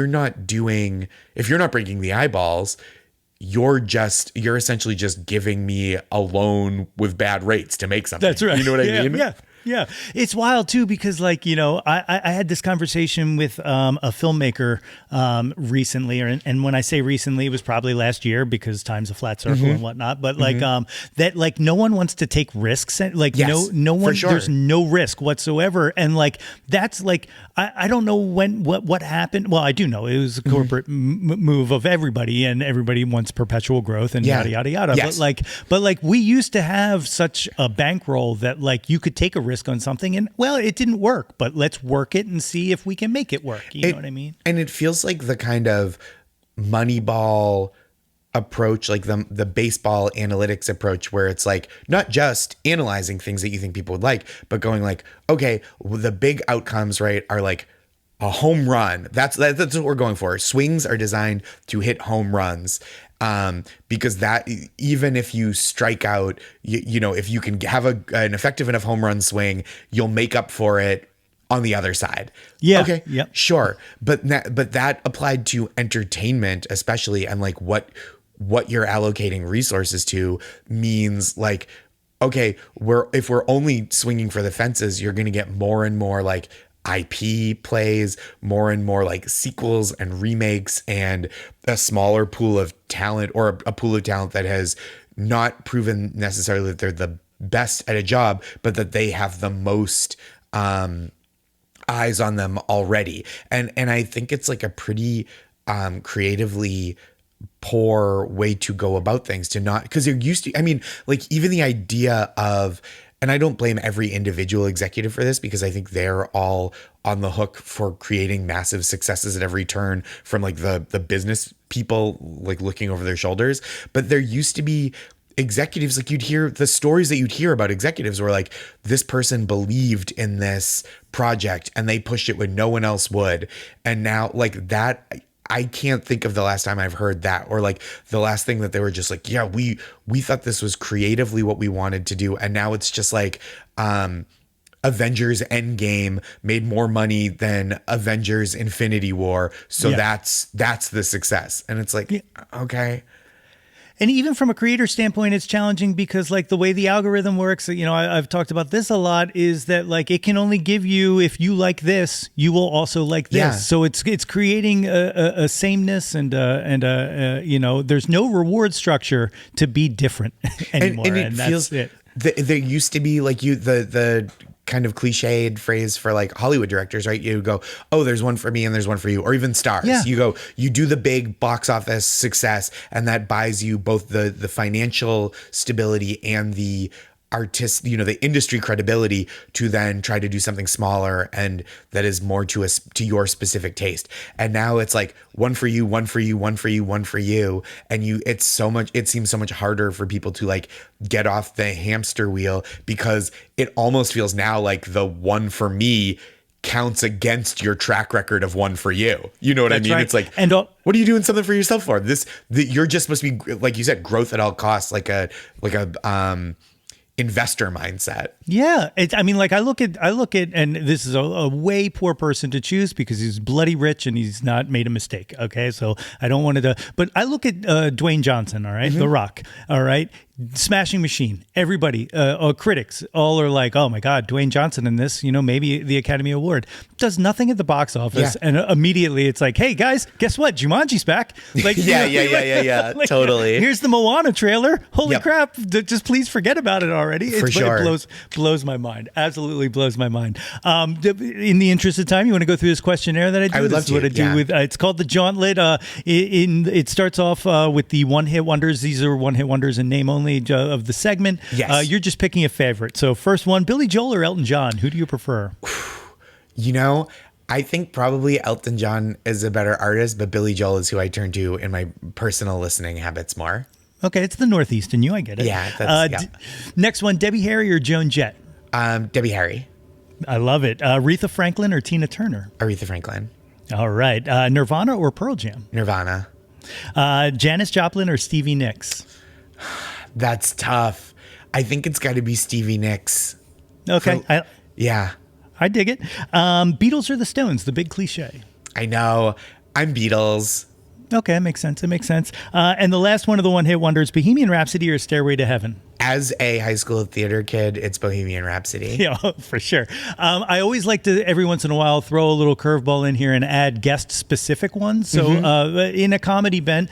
not bringing the eyeballs, you're essentially just giving me a loan with bad rates to make something. That's right. You know what I mean? Yeah. Yeah, it's wild too because, like, I had this conversation with a filmmaker recently, and when I say recently, it was probably last year because time's a flat circle and whatnot. But like that, like, no one wants to take risks. Like, yes, no one. Sure. There's no risk whatsoever, and like that's like I don't know what happened. Well, I do know it was a corporate move of everybody, and everybody wants perpetual growth and yada yada yada. Yes. But like we used to have such a bankroll that like you could take a risk on something and, well, it didn't work, but let's work it and see if we can make it work. You know what I mean? And it feels like the kind of Moneyball approach, like the baseball analytics approach, where it's like not just analyzing things that you think people would like, but going like, okay, well, the big outcomes, right, are like a home run. That's what we're going for. Swings are designed to hit home runs. Because that, even if you strike out, if you can have an effective enough home run swing, you'll make up for it on the other side. Yeah. Okay. Yep. Sure. But that applied to entertainment, especially, and like what you're allocating resources to means like, okay, if we're only swinging for the fences, you're going to get more and more like IP plays, more and more like sequels and remakes, and a smaller pool of talent, or a pool of talent that has not proven necessarily that they're the best at a job, but that they have the most eyes on them already. And I think it's like a pretty creatively poor way to go about things, to not, because they're used to, I mean, like even the idea of, and I don't blame every individual executive for this, because I think they're all on the hook for creating massive successes at every turn, from like the business people like looking over their shoulders. But there used to be executives, like you'd hear the stories that you'd hear about executives were like, this person believed in this project and they pushed it when no one else would. And now like that, I can't think of the last time I've heard that, or like the last thing that they were just like, yeah, we thought this was creatively what we wanted to do. And now it's just like, Avengers Endgame made more money than Avengers Infinity War. So that's the success. And it's like, okay. And even from a creator standpoint, it's challenging because like the way the algorithm works, you know, I've talked about this a lot, is that like it can only give you, if you like this, you will also like this. Yeah. So it's creating a sameness and you know, there's no reward structure to be different anymore. And it feels there used to be like the kind of cliched phrase for like Hollywood directors, right? You go, oh, there's one for me and there's one for you, or even stars. Yeah. You go, you do the big box office success, and that buys you both the financial stability and the you know, the industry credibility to then try to do something smaller and that is more to your specific taste. And now it's like one for you, one for you, one for you, one for you. And it seems so much harder for people to like get off the hamster wheel, because it almost feels now like the one for me counts against your track record of one for you. You know what I mean? Right. It's like, and what are you doing something for yourself for? You're just supposed to be, like you said, growth at all costs, like a investor mindset. Yeah. I mean, like I look at, and this is a way poor person to choose because he's bloody rich and he's not made a mistake. Okay. So I don't want to, but I look at Dwayne Johnson, all right, The Rock, all right, Smashing Machine, everybody, critics all are like, oh my God, Dwayne Johnson in this, you know, maybe the Academy Award. Does nothing at the box office. Yeah. And immediately it's like, hey guys, guess what? Jumanji's back. Like, yeah, like, totally. Here's the Moana trailer. Holy crap. Just please forget about it already. For sure. It blows my mind. Absolutely blows my mind. In the interest of time, you want to go through this questionnaire that I do? I would love This is what I do with, it's called the Jauntlet. It starts off with the one-hit wonders. These are one-hit wonders in name only of the segment. Yes. You're just picking a favorite. So first one, Billy Joel or Elton John? Who do you prefer? You know, I think probably Elton John is a better artist, but Billy Joel is who I turn to in my personal listening habits more. Okay, it's the Northeast in you. I get it. Yeah. Next one, Debbie Harry or Joan Jett? Debbie Harry. I love it. Aretha Franklin or Tina Turner? Aretha Franklin. All right. Nirvana or Pearl Jam? Nirvana. Janis Joplin or Stevie Nicks? That's tough. I think it's got to be Stevie Nicks. Okay. I dig it. Beatles or the Stones? The big cliche. I know. I'm Beatles. Okay, it makes sense. And the last one of the one-hit wonders, Bohemian Rhapsody or Stairway to Heaven? As a high school theater kid, it's Bohemian Rhapsody. Yeah, for sure. I always like to, every once in a while, throw a little curveball in here and add guest-specific ones. So in a comedy bent,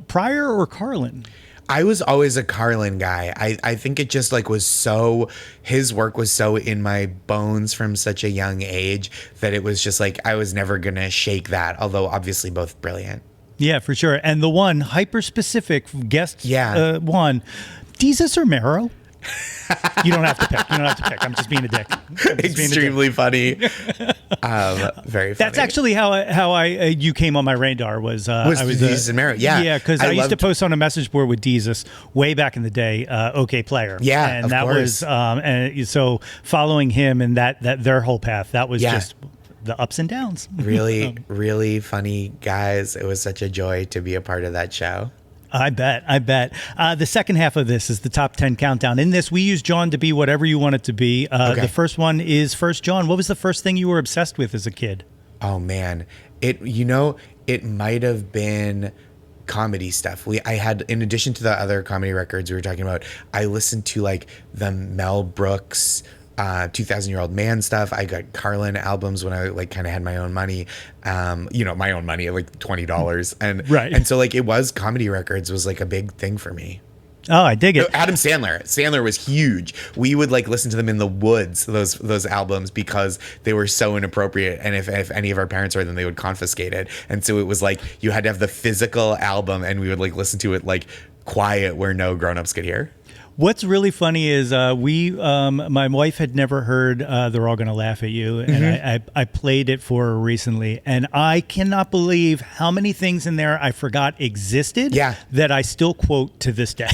Pryor or Carlin? I was always a Carlin guy. I think it just like was so, his work was so in my bones from such a young age that it was just like, I was never going to shake that. Although obviously both brilliant. Yeah, for sure. And the one hyper-specific guest one, Jesus or Mero? You don't have to pick. I'm just being a dick. Extremely funny. Very funny. That's actually how you came on my radar was Jesus and Mero. Yeah, because I used to post on a message board with Jesus way back in the day. OK Player. Yeah, and of that course. was and so following him and that their whole path, that was just the ups and downs. Really, really funny guys. It was such a joy to be a part of that show. I bet. The second half of this is the top 10 countdown. In this, we use Jawn to be whatever you want it to be. The first one is First Jawn. What was the first thing you were obsessed with as a kid? Oh, man. It might have been comedy stuff. I had, in addition to the other comedy records we were talking about, I listened to like the Mel Brooks 2,000-Year-Old Man stuff. I got Carlin albums when I like kind of had my own money, my own money, like $20. And so like it was comedy records was like a big thing for me. Oh, I dig it. Adam Sandler was huge. We would like listen to them in the woods, those albums, because they were so inappropriate. And if any of our parents heard them, they would confiscate it. And so it was like you had to have the physical album and we would like listen to it like quiet where no grown-ups could hear. What's really funny is my wife had never heard They're All Gonna Laugh at You, and I played it for her recently, and I cannot believe how many things in there I forgot existed that I still quote to this day.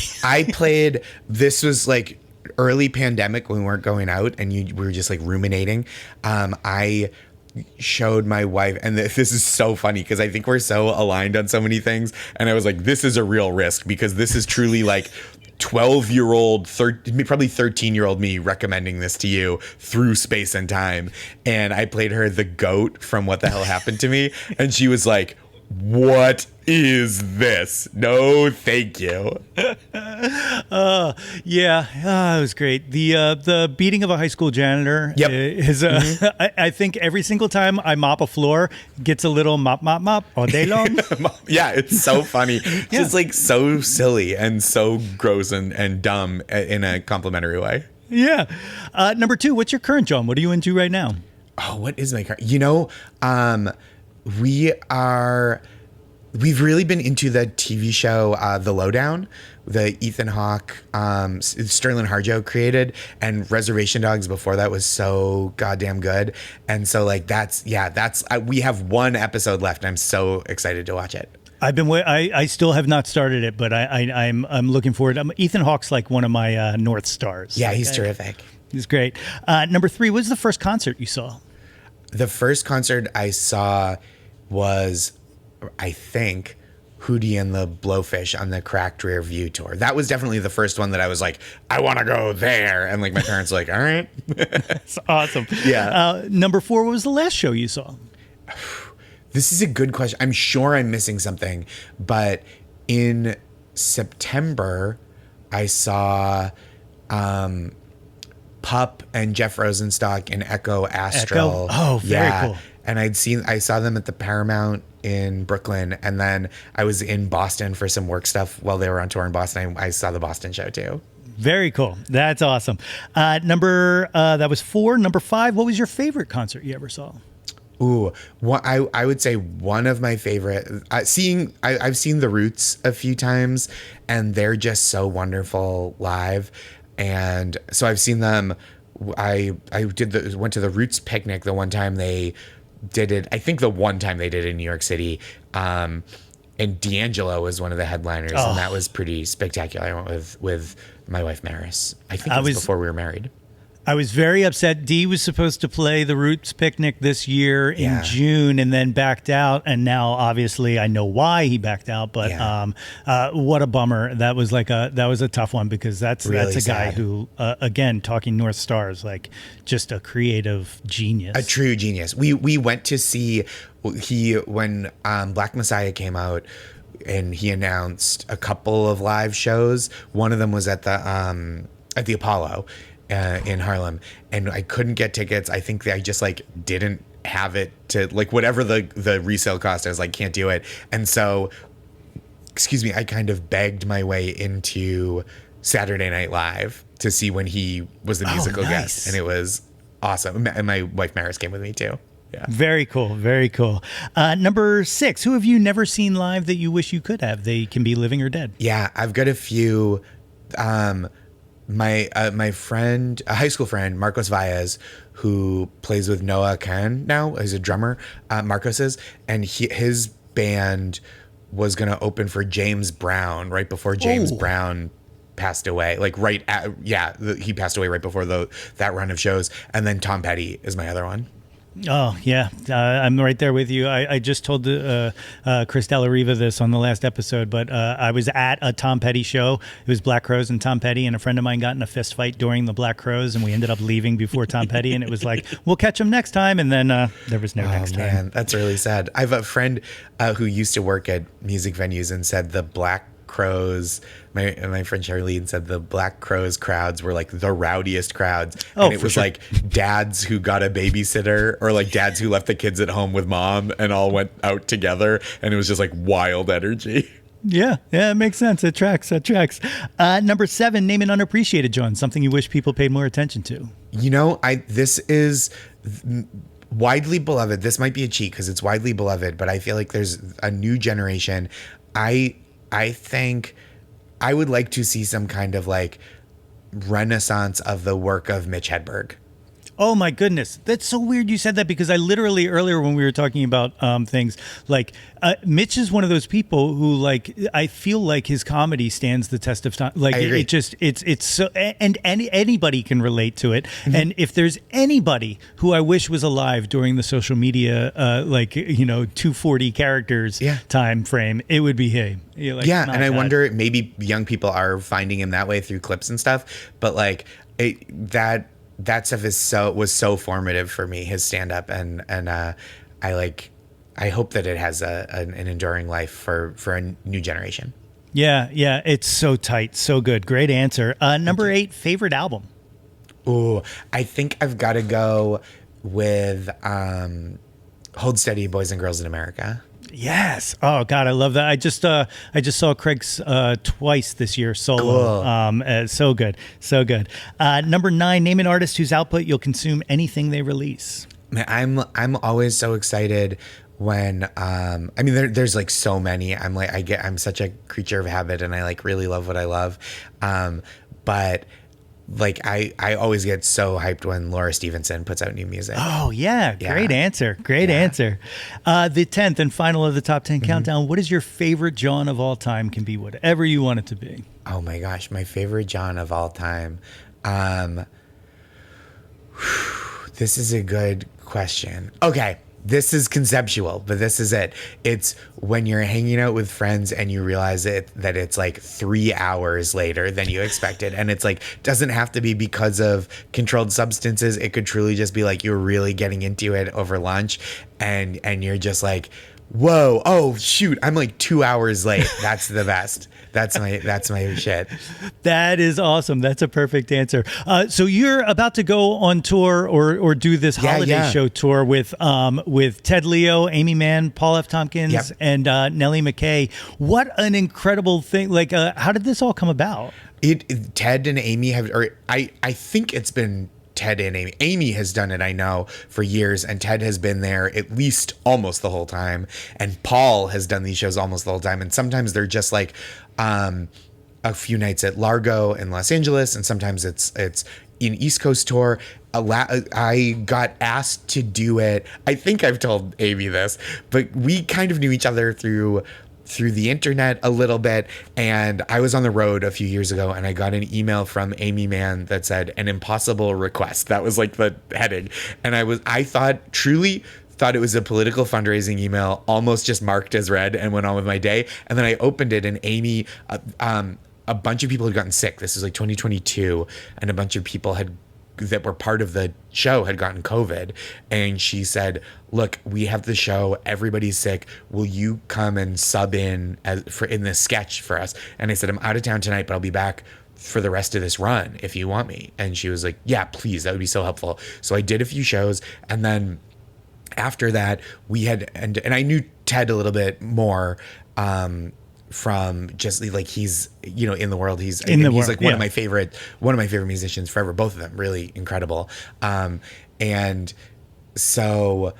This was like early pandemic when we weren't going out and we were just like ruminating. I showed my wife, and this is so funny because I think we're so aligned on so many things, and I was like, this is a real risk because this is truly like 12-year-old, probably 13-year-old me recommending this to you through space and time. And I played her the goat from What the Hell Happened to Me, and she was like, what is this? No, thank you. It was great. The beating of a high school janitor is I think every single time I mop a floor gets a little mop all day long. Yeah, it's so funny. Just like so silly and so gross and dumb in a complimentary way. Yeah. Number 2, what's your current Jawn? What are you into right now? Oh, what is my current? We've really been into the TV show The Lowdown, the Ethan Hawke, Sterling Harjo created, and Reservation Dogs before that was so goddamn good. And so like we have one episode left and I'm so excited to watch it. I still have not started it, but I'm looking forward. Ethan Hawke's like one of my North Stars. Yeah, he's terrific. He's great. Number 3, what was the first concert you saw? The first concert I saw was, I think, Hootie and the Blowfish on the Cracked Rear View tour. That was definitely the first one that I was like, I want to go there. And like my parents were like, all right. That's awesome. Yeah. Number 4, what was the last show you saw? This is a good question. I'm sure I'm missing something, but in September, I saw Pup and Jeff Rosenstock in Echo Astral. Oh, very cool. And I saw them at the Paramount in Brooklyn, and then I was in Boston for some work stuff while they were on tour in Boston. I saw the Boston show too. Very cool. That's awesome. That was 4. Number 5, what was your favorite concert you ever saw? Ooh, I would say one of my favorite. I've seen the Roots a few times, and they're just so wonderful live. And so I've seen them. I went to the Roots picnic the one time they did it. I think the one time they did it in New York City. And D'Angelo was one of the headliners, and that was pretty spectacular. I went with my wife Maris. I think it was before we were married. I was very upset. Dee was supposed to play the Roots picnic this year in June and then backed out. And now, obviously, I know why he backed out. But what a bummer. That was a tough one because that's a guy who, again, talking North Stars, like just a creative genius. A true genius. We went to see when Black Messiah came out. And he announced a couple of live shows. One of them was at the Apollo in Harlem, and I couldn't get tickets. I think I just like didn't have it to like whatever the resale cost. I was like, can't do it. And so, I kind of begged my way into Saturday Night Live to see when he was the musical guest, and it was awesome. And my wife Maris came with me too. Yeah. Very cool. Very cool. Number 6, who have you never seen live that you wish you could have? They can be living or dead. Yeah, I've got a few. My friend, a high school friend, Marcos Valles, who plays with Noah Kahan now, is a drummer, Marcos is, and his band was going to open for James Brown right before James Brown passed away. Like he passed away right before that run of shows. And then Tom Petty is my other one. Oh, yeah. I'm right there with you. I just told Chris Della Riva this on the last episode, but I was at a Tom Petty show. It was Black Crowes and Tom Petty, and a friend of mine got in a fist fight during the Black Crowes, and we ended up leaving before Tom Petty, and it was like, we'll catch him next time, and then there was no next time. Oh, man, that's really sad. I have a friend who used to work at music venues and said the Black Crowes, my friend Charlene said the Black Crowes crowds were like the rowdiest crowds. And it was like dads who got a babysitter or like dads who left the kids at home with mom and all went out together. And it was just like wild energy. Yeah, it makes sense. It tracks. Number 7, name an unappreciated Jawn, something you wish people paid more attention to. This is widely beloved. This might be a cheat because it's widely beloved, but I feel like there's a new generation. I think I would like to see some kind of like renaissance of the work of Mitch Hedberg. Oh my goodness, that's so weird you said that, because I literally earlier when we were talking about things like Mitch is one of those people who, like, I feel like his comedy stands the test of time. Like I agree. it just it's so, and anybody can relate to it. And if there's anybody who I wish was alive during the social media 240 characters Yeah. time frame, it would be him. Like, Yeah, my and I God. wonder, maybe young people are finding him that way through clips and stuff, but like that stuff was so formative for me, his stand up, and I hope that it has an enduring life for a new generation. Yeah, it's so tight, so good. Great answer. Number 8, favorite album. Ooh, I think I've got to go with Hold Steady, Boys and Girls in America. Yes. Oh God, I love that. I just saw Craig's twice this year solo. Cool. So good, so good. Number 9, name an artist whose output you'll consume anything they release. Man, I'm always so excited when there's like so many. I'm such a creature of habit, and I like really love what I love. But like I always get so hyped when Laura Stevenson puts out new music. Oh yeah, great Yeah. answer. Great answer. The 10th and final of the top 10 countdown. What is your favorite Jawn of all time? Can be whatever you want it to be. Oh my gosh, my favorite Jawn of all time. This is a good question. Okay, this is conceptual, but this is it. It's when you're hanging out with friends and you realize that it's like 3 hours later than you expected. And it's like, doesn't have to be because of controlled substances. It could truly just be like you're really getting into it over lunch, and you're just like, whoa, oh shoot, I'm like 2 hours late. That's the best. That's my shit. That is awesome. That's a perfect answer. So you're about to go on tour or do this holiday show tour with Ted Leo, Amy Mann, Paul F. Tompkins, Yep. and Nellie McKay. What an incredible thing! Like, how did this all come about? Ted and Amy I think it's been Ted and Amy. Amy has done it, I know, for years, and Ted has been there at least almost the whole time. And Paul has done these shows almost the whole time. And sometimes they're just like a few nights at Largo in Los Angeles, and sometimes it's an East Coast tour. I got asked to do it. I think I've told Amy this, but we kind of knew each other through the internet a little bit, and I was on the road a few years ago, and I got an email from Amy Mann that said an impossible request. That was like the heading, and I truly thought it was a political fundraising email, almost just marked as read, and went on with my day. And then I opened it, and Amy, a bunch of people had gotten sick. This was like 2022, and a bunch of people that were part of the show had gotten COVID. And she said, look, we have the show, everybody's sick. Will you come and sub in in this sketch for us? And I said, I'm out of town tonight, but I'll be back for the rest of this run if you want me. And she was like, yeah, please, that would be so helpful. So I did a few shows, and then after that and I knew Ted a little bit more, from just like, he's, in the world, he's like one of my favorite musicians forever. Both of them really incredible. And so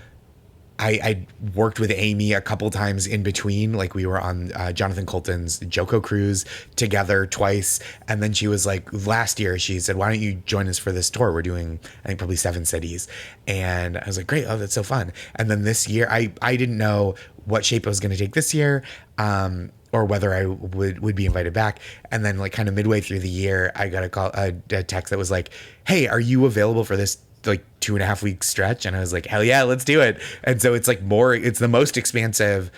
I worked with Amy a couple times in between. Like, we were on Jonathan Colton's Joko cruise together twice. And then she was like, last year, she said, why don't you join us for this tour? We're doing, I think, probably 7 cities. And I was like, great. Oh, that's so fun. And then this year, I didn't know what shape it was going to take this year, or whether I would be invited back. And then, like, kind of midway through the year, I got a text that was like, hey, are you available for this like 2.5 week stretch? And I was like, hell yeah, let's do it. And so it's like it's the most expansive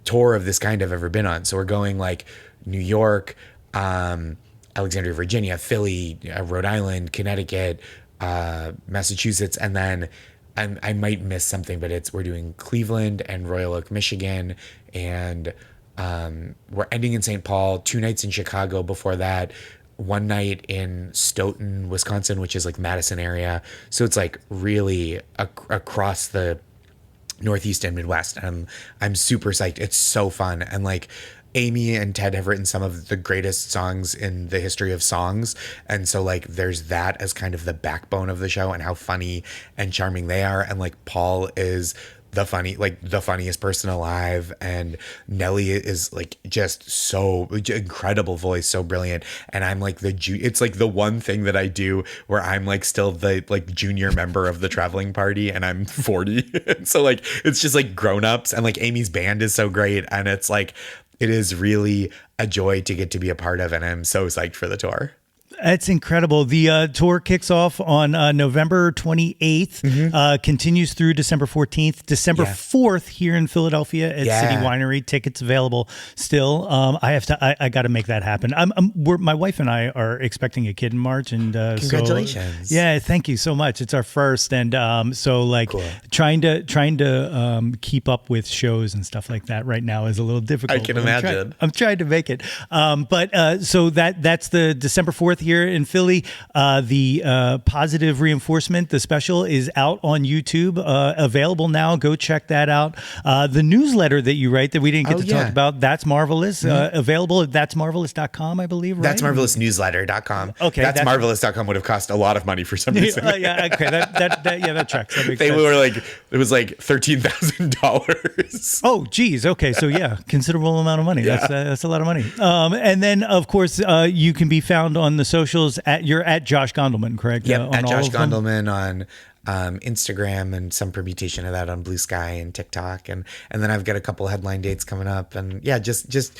tour of this kind I've ever been on. So we're going like New York, Alexandria, Virginia, Philly, Rhode Island, Connecticut, Massachusetts, and then I might miss something, but we're doing Cleveland and Royal Oak, Michigan, and we're ending in St. Paul, 2 nights in Chicago before that, 1 night in Stoughton, Wisconsin, which is like Madison area. So it's like really across the Northeast and Midwest. And I'm super psyched. It's so fun. And like, Amy and Ted have written some of the greatest songs in the history of songs. And so like, there's that as kind of the backbone of the show, and how funny and charming they are. And like, Paul is the funniest person alive, and Nelly is like just so incredible voice, so brilliant. And I'm like it's like the one thing that I do where I'm like still the like junior member of the traveling party, and I'm 40. And so like it's just like grown-ups, and like Amy's band is so great, and it's like it is really a joy to get to be a part of, and I'm so psyched for the tour. It's incredible. The tour kicks off on November 28th, continues through December 14th, December 4th here in Philadelphia at City Winery. Tickets available still. I got to make that happen. My wife and I are expecting a kid in March, and congratulations. Thank you so much. It's our first, and so like cool. trying to keep up with shows and stuff like that right now is a little difficult. I can imagine. I'm trying to make it, so that's the December 4th here in Philly. The Positive Reinforcement, the special, is out on YouTube, available now. Go check that out. The newsletter that you write that we didn't get to talk about, That's Marvelous, available at that'smarvelous.com, I believe, right? That'smarvelousnewsletter.com. Okay. That'smarvelous.com would have cost a lot of money for some reason. Okay. That tracks. That makes they sense. were like, it was like $13,000. Oh, geez. Okay. So considerable amount of money. Yeah. That's a lot of money. And then of course, you can be found on the socials you're at Josh Gondelman, correct? Yep, at Josh Gondelman on Instagram, and some permutation of that on Blue Sky and TikTok, and then I've got a couple headline dates coming up, and just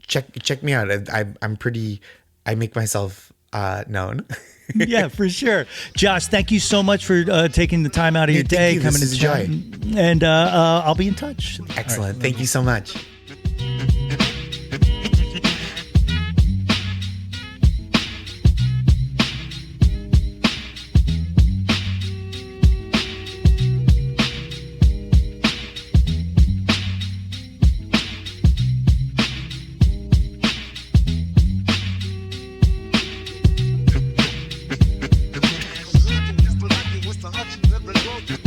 check me out. I make myself known. Yeah, for sure. Josh, thank you so much for taking the time out of your day, coming to chat, and I'll be in touch. Excellent. Right. Thank you so much. Never go.